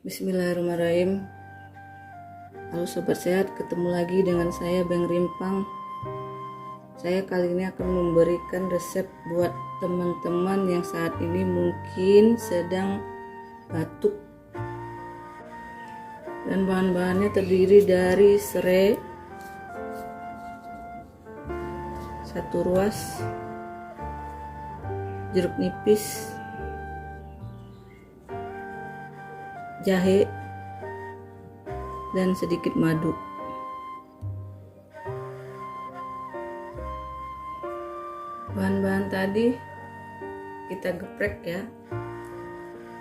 Bismillahirrahmanirrahim. Halo sobat sehat, ketemu lagi dengan saya Bang Rimpang. Saya kali ini akan memberikan resep buat teman-teman yang saat ini mungkin sedang batuk. Dan bahan-bahannya terdiri dari serai 1 ruas, jeruk nipis, jahe, dan sedikit madu. Bahan-bahan tadi kita geprek ya.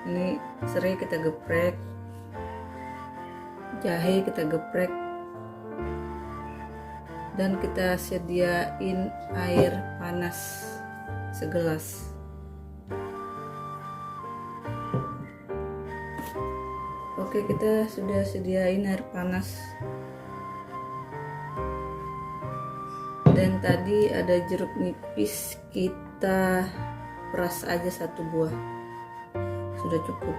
Ini serai kita geprek, jahe kita geprek, dan kita sediain air panas segelas. Oke, kita sudah sediain air panas. Dan tadi ada jeruk nipis, kita peras aja 1 buah. Sudah cukup.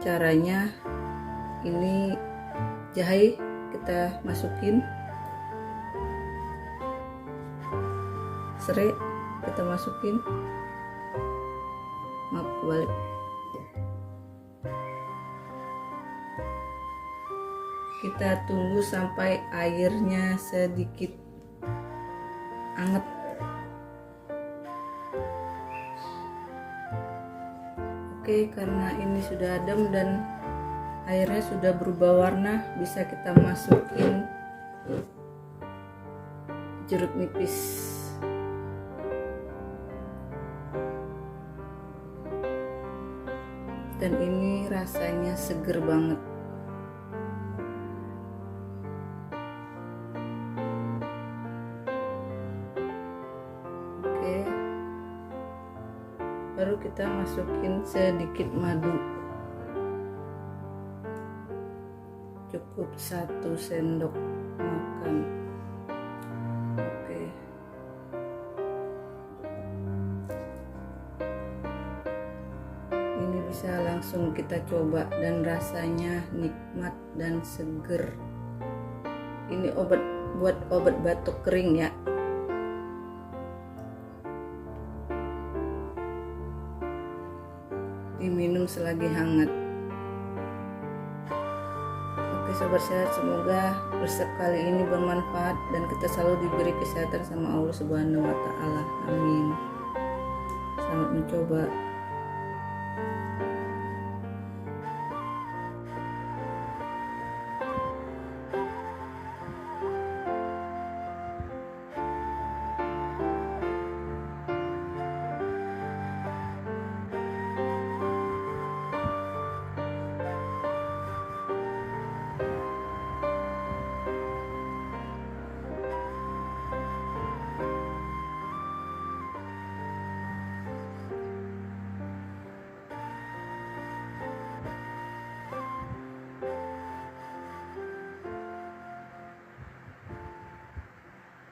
Caranya ini jahe kita masukin, serai kita masukin, maaf kebalik. Kita tunggu sampai airnya sedikit anget. Oke, karena ini sudah adem dan airnya sudah berubah warna, bisa kita masukin jeruk nipis. Dan ini rasanya seger banget. Baru kita masukin sedikit madu, cukup 1 sendok makan. Oke, ini bisa langsung kita coba dan rasanya nikmat dan seger. Ini buat obat batuk kering ya. Diminum selagi hangat. Oke sobat sehat, semoga resep kali ini bermanfaat dan kita selalu diberi kesehatan sama Allah Subhanahu wa Ta'ala. Amin. Selamat mencoba.